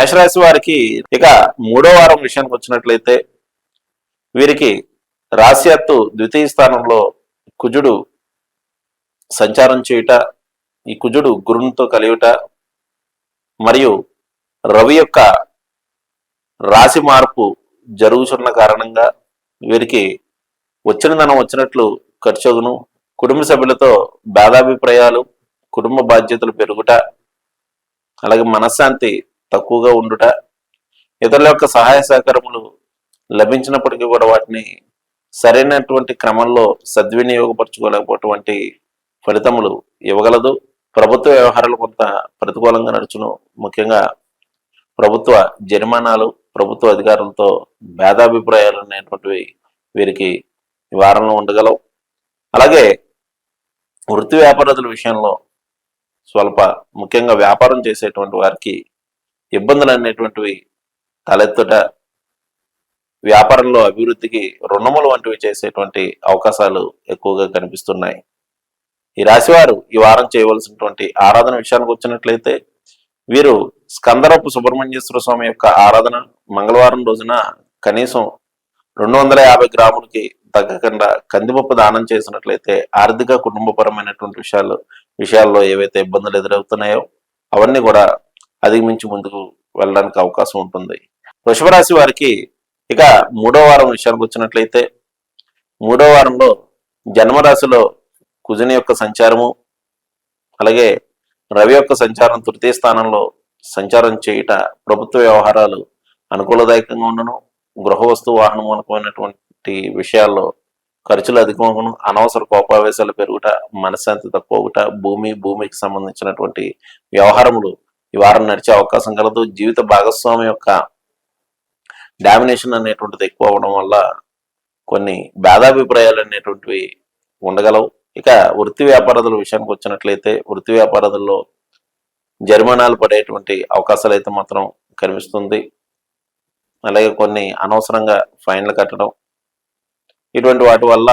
మేషరాశి వారికి ఇక మూడో వారం విషయానికి వచ్చినట్లయితే వీరికి రాశ్యాత్తు ద్వితీయ స్థానంలో కుజుడు సంచారం చేయుట, ఈ కుజుడు గురునితో కలియుట మరియు రవి యొక్క రాశి మార్పు జరుగుతున్న కారణంగా వీరికి వచ్చిన ధనం వచ్చినట్లు ఖర్చుగును, కుటుంబ సభ్యులతో భేదాభిప్రాయాలు, కుటుంబ బాధ్యతలు పెరుగుట, అలాగే మనశ్శాంతి తక్కువగా ఉండుట, ఇతరుల యొక్క సహాయ సహకారములు లభించినప్పటికీ కూడా వాటిని సరైనటువంటి క్రమంలో సద్వినియోగపరచుకోలేకపోటువంటి ఫలితములు ఇవ్వగలదు. ప్రభుత్వ వ్యవహారాలు కొంత ప్రతికూలంగా నడుచును. ముఖ్యంగా ప్రభుత్వ జరిమానాలు, ప్రభుత్వ అధికారులతో భేదాభిప్రాయాలు అనేటువంటివి వీరికి ఈ వారంలో ఉండగలవు. అలాగే వృత్తి వ్యాపారస్తుల విషయంలో స్వల్ప, ముఖ్యంగా వ్యాపారం చేసేటువంటి వారికి ఇబ్బందులు అనేటువంటివి తలెత్తుట, వ్యాపారంలో అభివృద్ధికి రుణములు వంటివి చేసేటువంటి అవకాశాలు ఎక్కువగా కనిపిస్తున్నాయి. ఈ రాశివారు ఈ వారం చేయవలసినటువంటి ఆరాధన విషయానికి వచ్చినట్లయితే వీరు స్కందరపు సుబ్రహ్మణ్యేశ్వర స్వామి యొక్క ఆరాధన మంగళవారం రోజున కనీసం 250 గ్రాములకి తగ్గకుండా కందిపప్పు దానం చేసినట్లయితే ఆర్థిక కుటుంబపరమైనటువంటి విషయాల్లో ఏవైతే ఇబ్బందులు ఎదురవుతున్నాయో అవన్నీ కూడా అధిగమించి ముందుకు వెళ్ళడానికి అవకాశం ఉంటుంది. వృషభ రాశి వారికి ఇక మూడో వారం విషయానికి వచ్చినట్లయితే మూడో వారంలో జన్మరాశిలో కుజుని యొక్క సంచారము, అలాగే రవి యొక్క సంచారం తృతీయ స్థానంలో సంచారం చేయుట ప్రభుత్వ వ్యవహారాలు అనుకూలదాయకంగా ఉండను, గృహ వస్తు వాహన మూలకమైనటువంటి విషయాల్లో ఖర్చులు అధికమగును, అనవసర కోపావేశాలు పెరుగుట, మనశ్శాంతి తక్కువగుట, భూమికి సంబంధించినటువంటి వ్యవహారములు ఈ వారం నడిచే అవకాశం కలదు. జీవిత భాగస్వామి యొక్క డామినేషన్ అనేటువంటిది ఎక్కువ అవడం వల్ల కొన్ని భేదాభిప్రాయాలు అనేటువంటివి ఉండగలవు. ఇక వృత్తి వ్యాపారదుల విషయానికి వచ్చినట్లయితే వృత్తి వ్యాపారదుల్లో జరిమానాలు పడేటువంటి అవకాశాలు అయితే మాత్రం కనిపిస్తుంది. అలాగే కొన్ని అనవసరంగా ఫైన్లు కట్టడం, ఇటువంటి వాటి వల్ల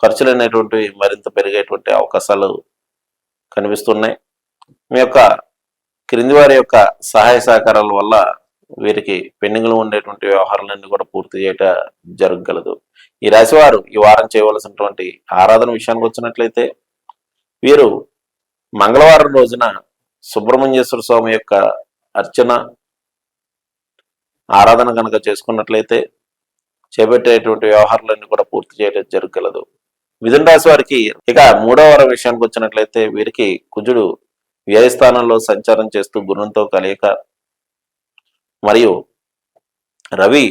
ఖర్చులు అనేటువంటివి మరింత పెరిగేటువంటి అవకాశాలు కనిపిస్తున్నాయి. మీ యొక్క క్రింది వారి యొక్క సహాయ సహకారాల వల్ల వీరికి పెండింగ్లో ఉండేటువంటి వ్యవహారాలన్నీ కూడా పూర్తి చేయట జరగగలదు. ఈ రాశివారు ఈ వారం చేయవలసినటువంటి ఆరాధన విషయానికి వచ్చినట్లయితే వీరు మంగళవారం రోజున సుబ్రహ్మణ్యేశ్వర స్వామి యొక్క అర్చన ఆరాధన కనుక చేసుకున్నట్లయితే చేపట్టేటువంటి వ్యవహారాలన్నీ కూడా పూర్తి చేయడం జరగగలదు. మిథున రాశి వారికి ఇక మూడో వారం విషయానికి వచ్చినట్లయితే వీరికి కుజుడు వ్యయస్థానంలో సంచారం చేస్తూ గురునితో కలయిక మరియు రవి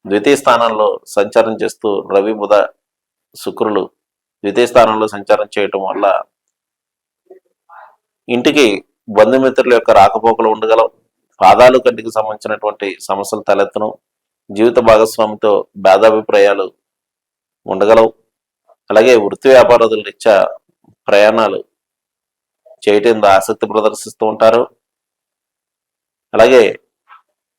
ద్వితీయ స్థానంలో సంచారం చేస్తూ రవి బుధ శుక్రులు ద్వితీయ స్థానంలో సంచారం చేయటం వల్ల ఇంటికి బంధుమిత్రుల యొక్క రాకపోకలు ఉండగలవు, పాదాలు కంటికి సంబంధించినటువంటి సమస్యలు తలెత్తను, జీవిత భాగస్వామితో భేదాభిప్రాయాలు ఉండగలవు. అలాగే వృత్తి వ్యాపారదుల రీత్యా ప్రయాణాలు చేయటం ఆసక్తి ప్రదర్శిస్తూ ఉంటారు. అలాగే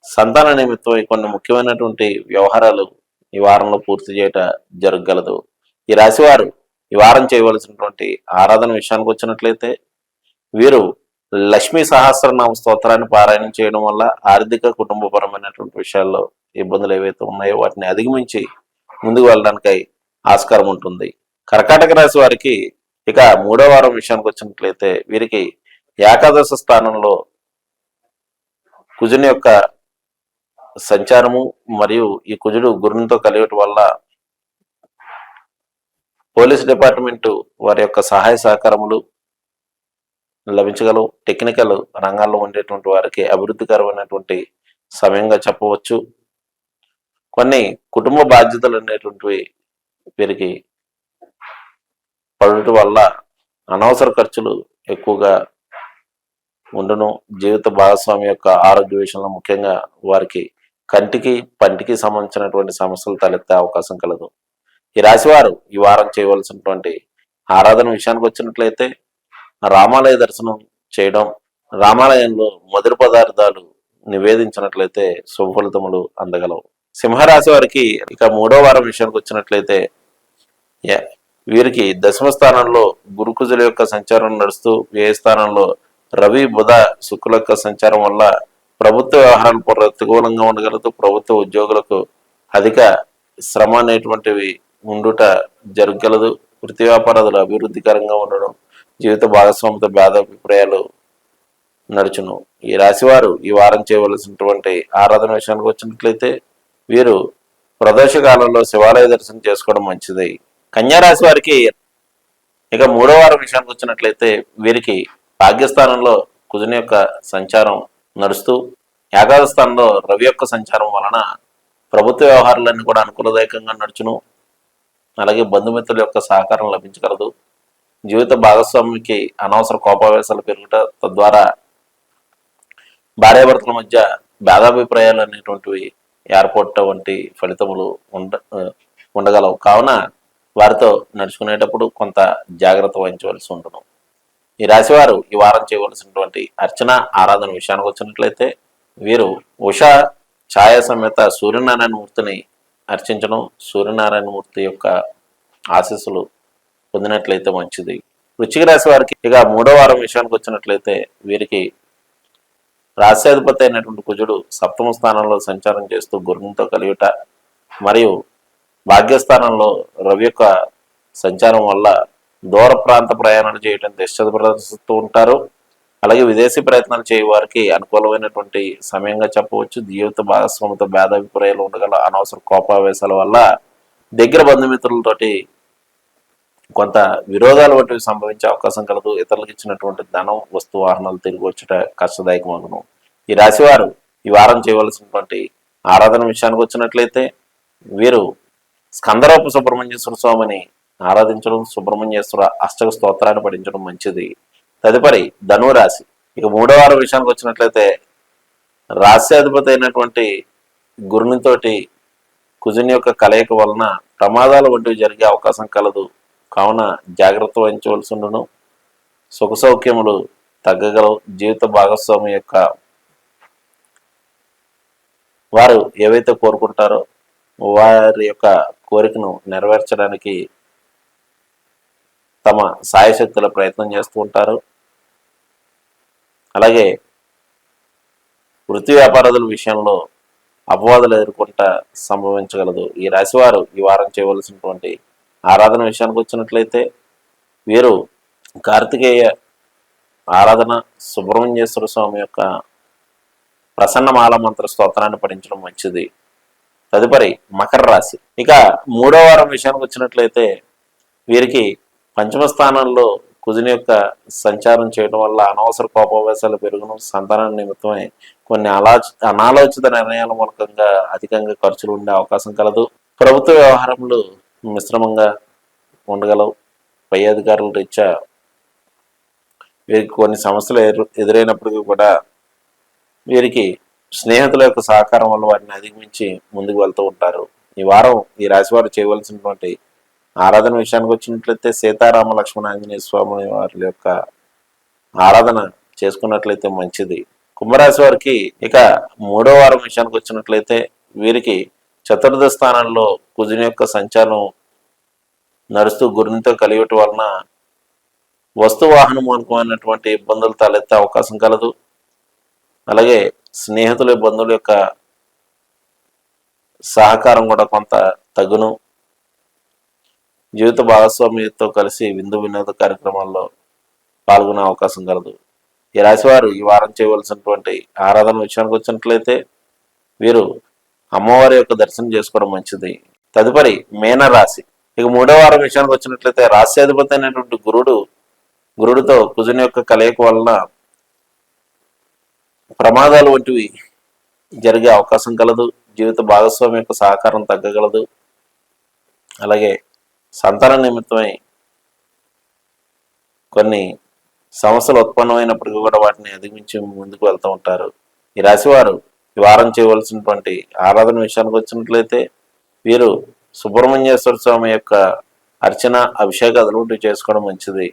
సంతాన నిమిత్తం కొన్ని ముఖ్యమైనటువంటి వ్యవహారాలు ఈ వారంలో పూర్తి చేయట జరగగలదు. ఈ రాశివారు ఈ వారం చేయవలసినటువంటి ఆరాధన విషయానికి వచ్చినట్లయితే వీరు లక్ష్మీ సహస్రనామ స్తోత్రాన్ని పారాయణం చేయడం వల్ల ఆర్థిక కుటుంబపరమైనటువంటి విషయాల్లో ఇబ్బందులు ఏవైతే ఉన్నాయో వాటిని అధిగమించి ముందుకు వెళ్ళడానికి ఆస్కారం ఉంటుంది. కర్కాటక రాశి వారికి ఇక మూడో వారం విషయానికి వచ్చినట్లయితే వీరికి ఏకాదశ స్థానంలో కుజుని యొక్క సంచారము మరియు ఈ కుజుడు గురునితో కలియటం వల్ల పోలీస్ డిపార్ట్మెంటు వారి యొక్క సహాయ సహకారములు లభించగలవు. టెక్నికల్ రంగాల్లో ఉండేటువంటి వారికి అభివృద్ధికరమైనటువంటి సమయంగా చెప్పవచ్చు. కొన్ని కుటుంబ బాధ్యతలు అనేటువంటివి వీరికి పడటం వల్ల అనవసర ఖర్చులు ఎక్కువగా ఉండును. జీవిత భాగస్వామి యొక్క ఆరోగ్య విషయంలో ముఖ్యంగా వారికి కంటికి పంటికి సంబంధించినటువంటి సమస్యలు తలెత్తే అవకాశం కలదు. ఈ రాశివారు ఈ వారం చేయవలసినటువంటి ఆరాధన విషయానికి వచ్చినట్లయితే రామాలయ దర్శనం చేయడం, రామాలయంలో మధుర పదార్థాలు నివేదించినట్లయితే శుభ ఫలితములు అందగలవు. సింహరాశి వారికి ఇక మూడో వారం విషయానికి వచ్చినట్లయితే వీరికి దశమ స్థానంలో గురుకుజుల యొక్క సంచారం నడుస్తూ వ్యయ స్థానంలో రవి బుధ శుక్రుల యొక్క సంచారం వల్ల ప్రభుత్వ వ్యవహారాలు ప్రతికూలంగా ఉండగలదు. ప్రభుత్వ ఉద్యోగులకు అధిక శ్రమ అనేటువంటివి ఉండుట జరగగలదు. వృత్తి వ్యాపారాలు అభివృద్ధికరంగా ఉండడం, జీవిత భాగస్వామితో భేదాభిప్రాయాలు నడుచును. ఈ రాశివారు ఈ వారం చేయవలసినటువంటి ఆరాధన విషయానికి వచ్చినట్లయితే వీరు ప్రదోష కాలంలో శివాలయ దర్శనం చేసుకోవడం మంచిది. కన్యా రాశి వారికి ఇక మూడో వారం విషయానికి వచ్చినట్లయితే వీరికి భాగ్యస్థానంలో కుజుని యొక్క సంచారం నడుస్తూ ఏకాదశ స్థానంలో రవి యొక్క సంచారం వలన ప్రభుత్వ వ్యవహారాలన్నీ కూడా అనుకూలదాయకంగా నడుచును. అలాగే బంధుమిత్రుల యొక్క సహకారం లభించగలదు. జీవిత భాగస్వామికి అనవసర కోపావేశాలు పెరుగుట, తద్వారా భార్యాభర్తల మధ్య భేదాభిప్రాయాలు అనేటువంటివి ఏర్పడటం వంటి ఫలితములు ఉండగలవు. కావున వారితో నడుచుకునేటప్పుడు కొంత జాగ్రత్త వహించవలసి ఉంటుంది. ఈ రాశివారు ఈ వారం చేయవలసినటువంటి అర్చన ఆరాధన విషయానికి వచ్చినట్లయితే వీరు ఉషా ఛాయ సమేత సూర్యనారాయణ మూర్తిని అర్చించడం, సూర్యనారాయణ మూర్తి యొక్క ఆశీస్సులు పొందినట్లయితే మంచిది. వృశ్చిక రాశి వారికి ఇక మూడో వారం విషయానికి వచ్చినట్లయితే వీరికి రాశ్యాధిపతి అయినటువంటి కుజుడు సప్తమ స్థానంలో సంచారం చేస్తూ గురునితో కలియుట మరియు భాగ్యస్థానంలో రవి యొక్క సంచారం వల్ల దూర ప్రాంత ప్రయాణాలు చేయడం దిశ ప్రదర్శిస్తూ ఉంటారు. అలాగే విదేశీ ప్రయత్నాలు చేయ వారికి అనుకూలమైనటువంటి సమయంగా చెప్పవచ్చు. జీవిత భాగస్వామితో భేదాభిప్రాయాలు ఉండగల అనవసర కోపావేశాల వల్ల దగ్గర బంధుమిత్రులతోటి కొంత విరోధాలు వంటివి సంభవించే అవకాశం కలదు. ఇతరులకు ఇచ్చినటువంటి ధనం, వస్తు వాహనాలు తిరిగి వచ్చుట కష్టదాయకమగును. ఈ రాశివారు ఈ వారం చేయవలసినటువంటి ఆరాధన విషయానికి వచ్చినట్లయితే వీరు స్కందరూప సుబ్రహ్మణ్యేశ్వర స్వామిని ఆరాధించడం, సుబ్రహ్మణ్యేశ్వర అష్టక స్తోత్రాన్ని పఠించడం మంచిది. తదుపరి ధనురాశి ఇక మూడో వారం విషయానికి వచ్చినట్లయితే రాశ్యాధిపతి అయినటువంటి గురునితోటి కుజుని యొక్క కలయిక వలన ప్రమాదాలు వంటివి జరిగే అవకాశం కలదు. కావున జాగ్రత్త వహించవలసి ఉండును. సుఖ సౌఖ్యములు తగ్గగలవు. జీవిత భాగస్వామి యొక్క వారు ఏవైతే కోరుకుంటారో వారి యొక్క కోరికను నెరవేర్చడానికి తమ సాయశక్తుల ప్రయత్నం చేస్తూ ఉంటారు. అలాగే వృత్తి వ్యాపారాల విషయంలో అపవాదులు ఎదుర్కొంట సంభవించగలదు. ఈ రాశివారు ఈ వారం చేయవలసినటువంటి ఆరాధన విషయానికి వచ్చినట్లయితే వీరు కార్తికేయ ఆరాధన, సుబ్రహ్మణ్యేశ్వర స్వామి యొక్క ప్రసన్నమాల మంత్ర స్తోత్రాన్ని పఠించడం మంచిది. తదుపరి మకర రాశి ఇక మూడో వారం విషయానికి వచ్చినట్లయితే వీరికి పంచమ స్థానంలో కుజుని యొక్క సంచారం చేయడం వల్ల అనవసర కోపావేశాలు పెరుగును. సంతానం నిమిత్తమై కొన్ని అనాలోచిత నిర్ణయాల మూలకంగా అధికంగా ఖర్చులు ఉండే అవకాశం కలదు. ప్రభుత్వ వ్యవహారములు మిశ్రమంగా ఉండగలవు. పై అధికారుల రీత్యా వీరికి కొన్ని సమస్యలు ఎదురైనప్పటికీ కూడా వీరికి స్నేహితుల యొక్క సహకారం వల్ల వారిని అధిగమించి ముందుకు వెళ్తూ ఉంటారు. ఈ వారం ఈ రాశివారు చేయవలసినటువంటి ఆరాధన విషయానికి వచ్చినట్లయితే సీతారామ లక్ష్మణ ఆంజనేయ స్వామి వారి యొక్క ఆరాధన చేసుకున్నట్లయితే మంచిది. కుంభరాశి వారికి ఇక మూడో వారం విషయానికి వచ్చినట్లయితే వీరికి చతుర్థ స్థానంలో కుజుని యొక్క సంచారం నడుస్తూ గురునితో కలియటం వలన వస్తు వాహన మూలకమైనటువంటి ఇబ్బందులు తలెత్తే అవకాశం కలదు. అలాగే స్నేహితుల బంధువుల యొక్క సహకారం కూడా కొంత తగును. జీవిత భాగస్వామితో కలిసి విందు వినోద కార్యక్రమాల్లో పాల్గొనే అవకాశం కలదు. ఈ రాశివారు ఈ వారం చేయవలసినటువంటి ఆరాధన విషయానికి వచ్చినట్లయితే వీరు అమ్మవారి యొక్క దర్శనం చేసుకోవడం మంచిది. తదుపరి మీన రాశి ఇక మూడో వారం విషయానికి వచ్చినట్లయితే రాశ్యాధిపతి అయినటువంటి గురుడితో కుజుని యొక్క కలయిక వలన ప్రమాదాలు వంటివి జరిగే అవకాశం కలదు. జీవిత భాగస్వామి యొక్క సహకారం తగ్గగలదు. అలాగే సంతాన నిమిత్తమై కొన్ని సమస్యలు ఉత్పన్నమైనప్పటికీ కూడా వాటిని అధిగమించి ముందుకు వెళ్తూ ఉంటారు. ఈ రాశివారు ఈ వారం చేయవలసినటువంటి ఆరాధన విషయానికి వచ్చినట్లయితే వీరు సుబ్రహ్మణ్యేశ్వర స్వామి యొక్క అర్చన, అభిషేక అదులుంటి చేసుకోవడం మంచిది.